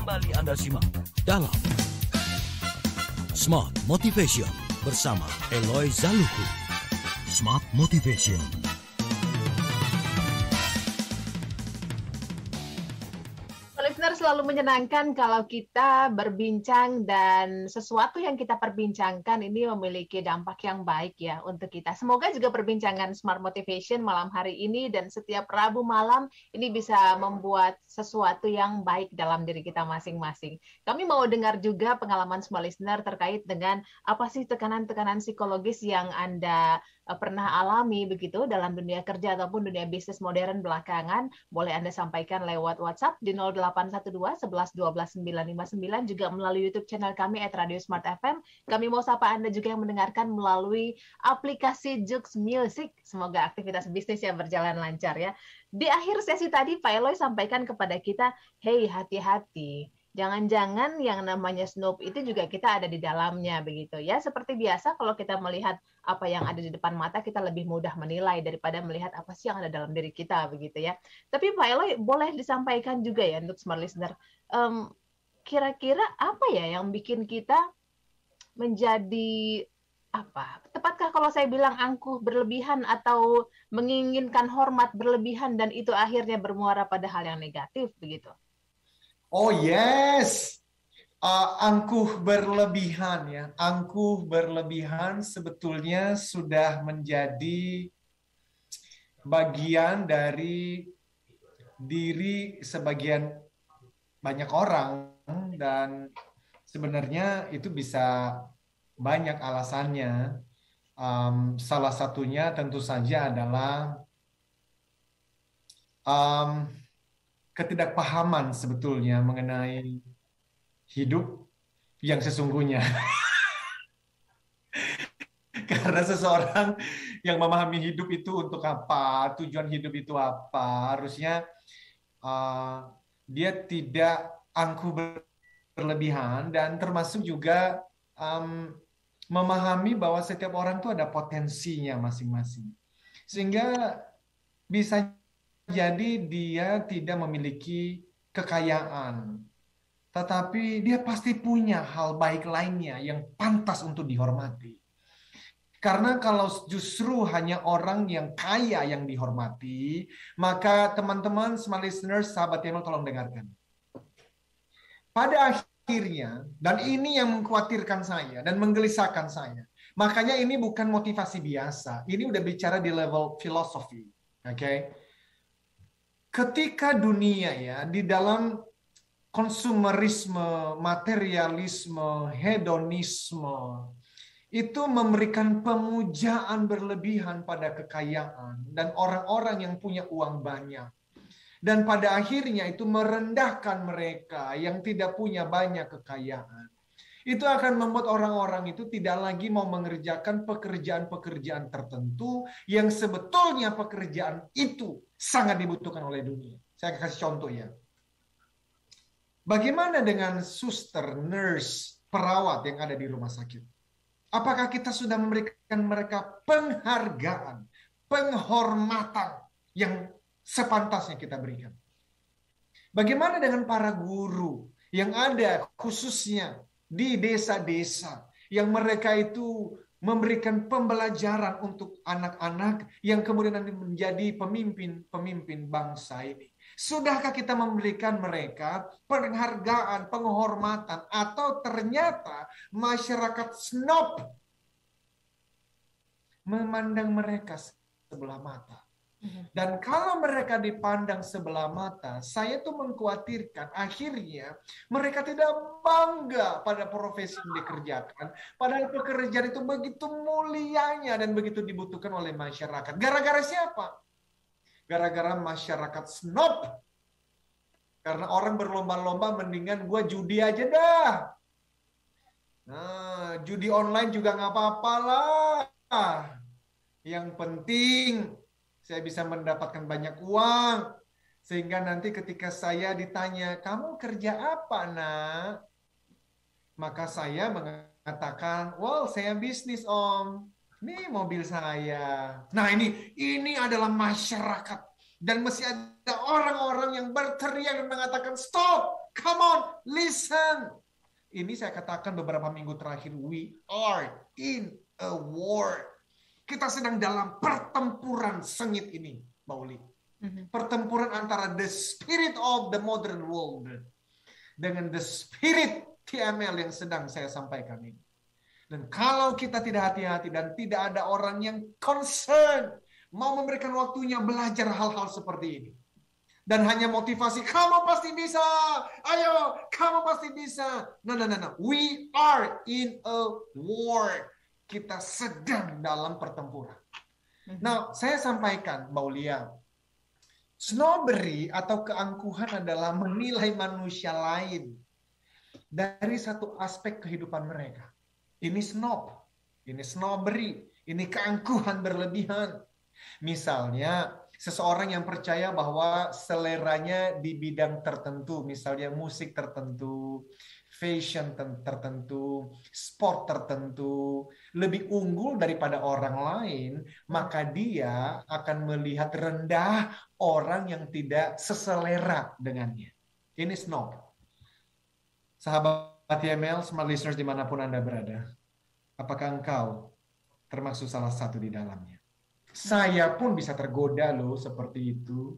Kembali Anda simak dalam Smart Motivation bersama Eloy Zaluku. Smart Motivation. Listener, selalu menyenangkan kalau kita berbincang dan sesuatu yang kita perbincangkan ini memiliki dampak yang baik ya untuk kita. Semoga juga perbincangan Smart Motivation malam hari ini dan setiap Rabu malam ini bisa membuat sesuatu yang baik dalam diri kita masing-masing. Kami mau dengar juga pengalaman semua listener terkait dengan apa sih tekanan-tekanan psikologis yang Anda pernah alami begitu dalam dunia kerja ataupun dunia bisnis modern belakangan. Boleh Anda sampaikan lewat WhatsApp di 0812 11 12 959, juga melalui YouTube channel kami @Radio Smart FM. Kami mau sapa Anda juga yang mendengarkan melalui aplikasi Joox Music. Semoga aktivitas bisnis yang berjalan lancar ya. Di akhir sesi tadi Pak Eloy sampaikan kepada kita, hey hati-hati. Jangan-jangan yang namanya snoop itu juga kita ada di dalamnya begitu ya. Seperti biasa kalau kita melihat apa yang ada di depan mata, kita lebih mudah menilai daripada melihat apa sih yang ada dalam diri kita begitu ya. Tapi Pak Eloy boleh disampaikan juga ya untuk smart listener, kira-kira apa ya yang bikin kita menjadi apa? Tepatkah kalau saya bilang angkuh berlebihan atau menginginkan hormat berlebihan dan itu akhirnya bermuara pada hal yang negatif begitu? Oh yes, angkuh berlebihan ya. Angkuh berlebihan sebetulnya sudah menjadi bagian dari diri sebagian banyak orang, dan sebenarnya itu bisa banyak alasannya. Salah satunya tentu saja adalah ketidakpahaman sebetulnya mengenai hidup yang sesungguhnya. Karena seseorang yang memahami hidup itu untuk apa, tujuan hidup itu apa, harusnya dia tidak angkuh berlebihan, dan termasuk juga memahami bahwa setiap orang itu ada potensinya masing-masing. Sehingga bisa jadi dia tidak memiliki kekayaan, tetapi dia pasti punya hal baik lainnya yang pantas untuk dihormati. Karena kalau justru hanya orang yang kaya yang dihormati, maka teman-teman, smart listeners, sahabat Yemel, tolong dengarkan. Pada akhirnya, dan ini yang mengkhawatirkan saya dan menggelisahkan saya, makanya ini bukan motivasi biasa, ini udah bicara di level filosofi, oke? Ketika dunia ya di dalam konsumerisme, materialisme, hedonisme itu memberikan pemujaan berlebihan pada kekayaan dan orang-orang yang punya uang banyak. Dan pada akhirnya itu merendahkan mereka yang tidak punya banyak kekayaan. Itu akan membuat orang-orang itu tidak lagi mau mengerjakan pekerjaan-pekerjaan tertentu yang sebetulnya pekerjaan itu sangat dibutuhkan oleh dunia. Saya kasih contoh ya. Bagaimana dengan suster, nurse, perawat yang ada di rumah sakit? Apakah kita sudah memberikan mereka penghargaan, penghormatan yang sepantasnya kita berikan? Bagaimana dengan para guru yang ada khususnya di desa-desa, yang mereka itu memberikan pembelajaran untuk anak-anak yang kemudian nanti menjadi pemimpin bangsa ini? Sudahkah kita memberikan mereka penghargaan, penghormatan, atau ternyata masyarakat snob memandang mereka sebelah mata? Dan kalau mereka dipandang sebelah mata, saya tuh mengkhawatirkan akhirnya mereka tidak bangga pada profesi yang dikerjakan. Padahal pekerjaan itu begitu mulianya dan begitu dibutuhkan oleh masyarakat. Gara-gara siapa? Gara-gara masyarakat snob. Karena orang berlomba-lomba, mendingan gue judi aja dah. Nah, judi online juga nggak apa-apa lah. Yang penting saya bisa mendapatkan banyak uang. Sehingga nanti ketika saya ditanya, kamu kerja apa, nak? Maka saya mengatakan, well, saya bisnis, Om. Ini mobil saya. Nah, ini adalah masyarakat Dan masih ada orang-orang yang berteriak dan mengatakan, stop, come on, listen. Ini saya katakan beberapa minggu terakhir, we are in a war. Kita sedang dalam pertempuran sengit ini, Mbak Uli. Pertempuran antara the spirit of the modern world dengan the spirit TML yang sedang saya sampaikan ini. Dan kalau kita tidak hati-hati dan tidak ada orang yang concern, mau memberikan waktunya belajar hal-hal seperti ini. Dan hanya motivasi, kamu pasti bisa, ayo, kamu pasti bisa. No. We are in a war. Kita sedang dalam pertempuran. Nah, saya sampaikan, Mbak Ulia, snobbery atau keangkuhan adalah menilai manusia lain dari satu aspek kehidupan mereka. Ini snob, ini snobbery, ini keangkuhan berlebihan. Misalnya, seseorang yang percaya bahwa seleranya di bidang tertentu, misalnya musik tertentu, fashion tertentu, sport tertentu, lebih unggul daripada orang lain, maka dia akan melihat rendah orang yang tidak seselera dengannya. Ini snob. Sahabat TML, smart listeners dimanapun Anda berada, apakah engkau termasuk salah satu di dalamnya? Saya pun bisa tergoda loh seperti itu.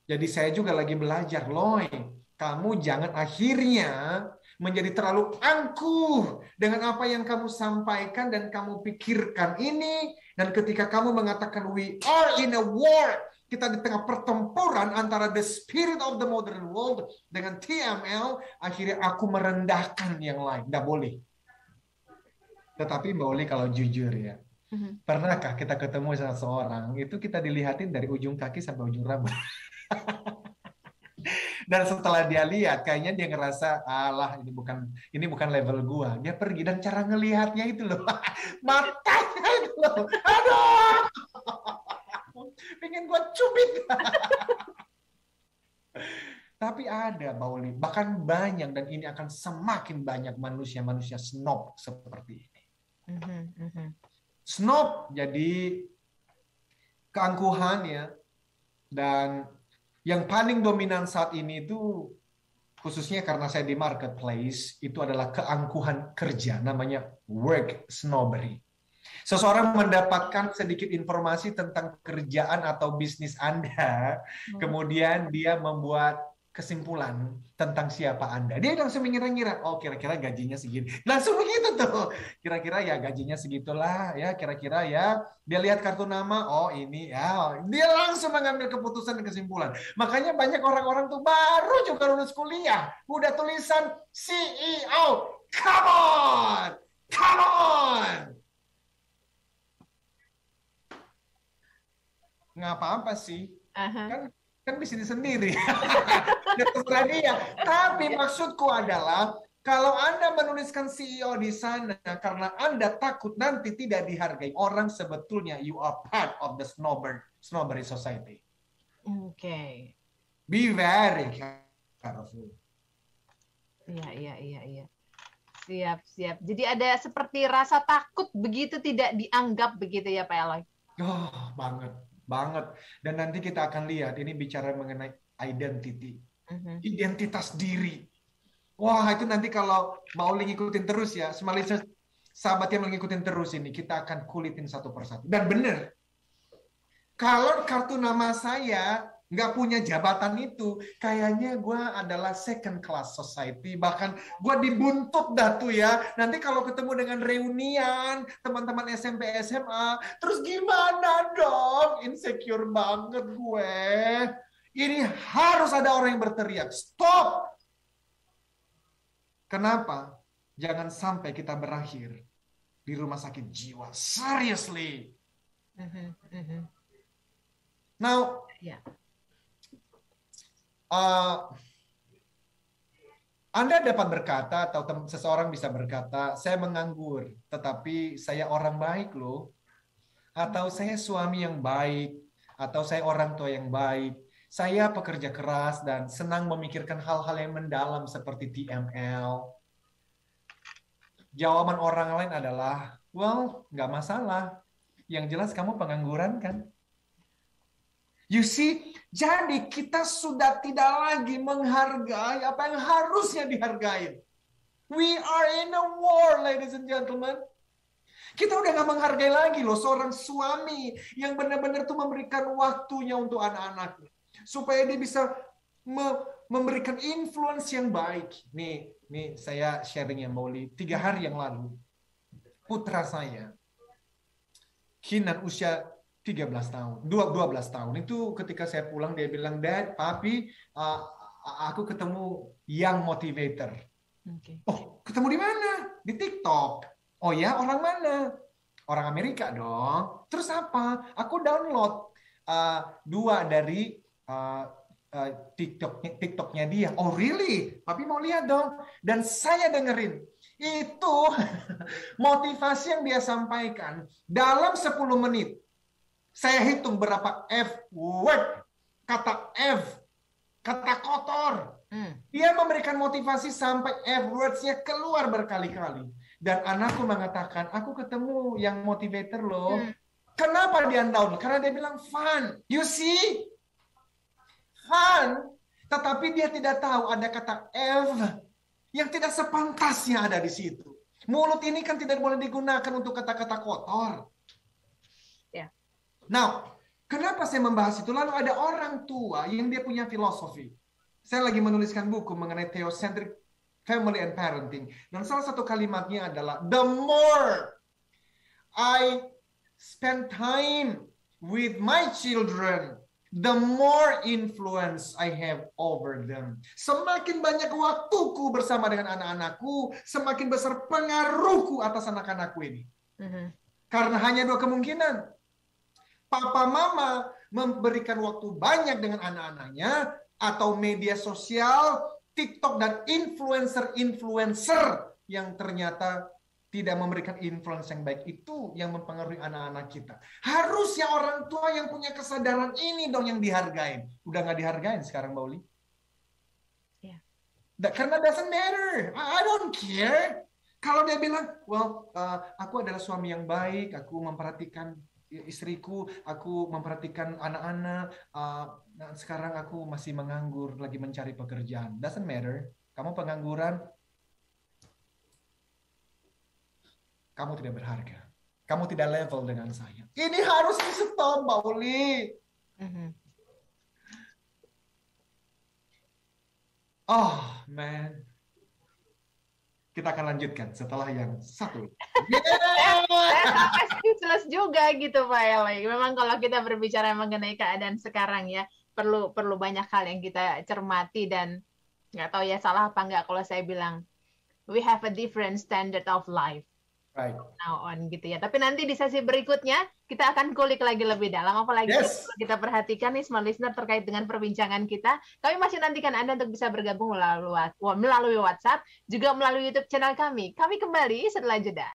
Jadi saya juga lagi belajar, Loy. Kamu jangan akhirnya menjadi terlalu angkuh dengan apa yang kamu sampaikan dan kamu pikirkan ini. Dan ketika kamu mengatakan we are in a war, kita di tengah pertempuran antara the spirit of the modern world dengan TML, akhirnya aku merendahkan yang lain. Nggak boleh. Tetapi Mbak Oli kalau jujur ya, pernahkah kita ketemu sama seorang, itu kita dilihatin dari ujung kaki sampai ujung rambut. Dan setelah dia lihat, kayaknya dia ngerasa, alah ini bukan level gua. Dia pergi dan cara ngelihatnya itu loh, matanya itu loh, aduh, pengen gua cubit. Tapi ada, Bauli, bahkan banyak, dan ini akan semakin banyak manusia-manusia snob seperti ini. Snob jadi keangkuhan ya, dan yang paling dominan saat ini itu khususnya karena saya di marketplace itu adalah keangkuhan kerja, namanya work snobbery. Seseorang mendapatkan sedikit informasi tentang kerjaan atau bisnis Anda, kemudian dia membuat kesimpulan tentang siapa Anda. Dia langsung mengira-ngira, oh kira-kira gajinya segini. Langsung begitu tuh. Kira-kira ya gajinya segitulah ya, kira-kira ya. Dia lihat kartu nama, oh ini ya. Dia langsung mengambil keputusan dan kesimpulan. Makanya banyak orang-orang tuh baru juga lulus kuliah, udah tulisan CEO. Come on! Come on! Nggak apa-apa sih. Kan bisnis sendiri. Terserah dia. Tapi maksudku adalah kalau Anda menuliskan CEO di sana karena Anda takut nanti tidak dihargai orang, sebetulnya you are part of the snobbery society. Okay. Be very careful. Iya. Siap. Jadi ada seperti rasa takut begitu tidak dianggap begitu ya Pak Eloy? Oh, banget. Dan nanti kita akan lihat, ini bicara mengenai identity. Identitas diri. Wah, itu nanti kalau mau ngikutin terus ya, sahabat yang ngikutin terus ini, kita akan kulitin satu persatu. Dan benar, kalau kartu nama saya nggak punya jabatan itu, kayaknya gue adalah second class society, bahkan gue dibuntut dah tuh ya. Nanti kalau ketemu dengan reunian teman-teman SMP SMA, terus gimana dong? Insecure banget gue. Ini harus ada orang yang berteriak, stop! Kenapa? Jangan sampai kita berakhir di rumah sakit jiwa. Seriously. Now, Anda dapat berkata atau seseorang bisa berkata, saya menganggur, tetapi saya orang baik loh. Atau saya suami yang baik, atau saya orang tua yang baik. Saya pekerja keras dan senang memikirkan hal-hal yang mendalam seperti TML. Jawaban orang lain adalah, well, nggak masalah. Yang jelas kamu pengangguran kan? You see, jadi kita sudah tidak lagi menghargai apa yang harusnya dihargai. We are in a war, ladies and gentlemen. Kita udah gak menghargai lagi loh seorang suami yang benar-benar tuh memberikan waktunya untuk anak-anaknya. Supaya dia bisa memberikan influence yang baik. Nih saya sharing ya Mbak Oli. 3 hari yang lalu, putra saya, Kinan usia 13 tahun, 12 tahun. Itu ketika saya pulang dia bilang, Dad, Papi, aku ketemu young motivator. Okay. Oh, ketemu di mana? Di TikTok. Oh ya, orang mana? Orang Amerika dong. Terus apa? Aku download 2 dari TikToknya dia. Oh really? Papi mau lihat dong. Dan saya dengerin. Itu motivasi yang dia sampaikan dalam 10 menit. Saya hitung berapa F word, kata F, kata kotor. Dia memberikan motivasi sampai F words-nya keluar berkali-kali. Dan anakku mengatakan, aku ketemu yang motivator loh. Kenapa dia down? Karena dia bilang fun. You see? Fun. Tetapi dia tidak tahu ada kata F yang tidak sepantasnya ada di situ. Mulut ini kan tidak boleh digunakan untuk kata-kata kotor. Nah, kenapa saya membahas itu? Lalu ada orang tua yang dia punya filosofi. Saya lagi menuliskan buku mengenai theocentric family and parenting. Dan salah satu kalimatnya adalah, the more I spend time with my children, the more influence I have over them. Semakin banyak waktuku bersama dengan anak-anakku, semakin besar pengaruhku atas anak-anakku ini. Karena hanya 2 kemungkinan. Papa mama memberikan waktu banyak dengan anak-anaknya, atau media sosial, TikTok, dan influencer-influencer yang ternyata tidak memberikan influence yang baik, itu yang mempengaruhi anak-anak kita. Harusnya orang tua yang punya kesadaran ini dong yang dihargain. Udah nggak dihargain sekarang, Mbak Uli. Yeah. Karena doesn't matter. I don't care. Kalau dia bilang, well, aku adalah suami yang baik, aku memperhatikan istriku, aku memperhatikan anak-anak, sekarang aku masih menganggur, lagi mencari pekerjaan. Doesn't matter. Kamu pengangguran, kamu tidak berharga. Kamu tidak level dengan saya. Ini harus di-stop, Mbak Uli. Oh, man. Kita akan lanjutkan setelah yang satu. Saya speechless juga gitu Pak Eli. Memang kalau kita berbicara mengenai keadaan sekarang ya, perlu banyak hal yang kita cermati, dan nggak tahu ya salah apa nggak kalau saya bilang we have a different standard of life Right. now on gitu ya. Tapi nanti di sesi berikutnya kita akan kulik lagi lebih dalam, apalagi kita perhatikan nih smart listener terkait dengan perbincangan kita. Kami masih nantikan Anda untuk bisa bergabung melalui WhatsApp, juga melalui YouTube channel kami. Kami kembali setelah jeda.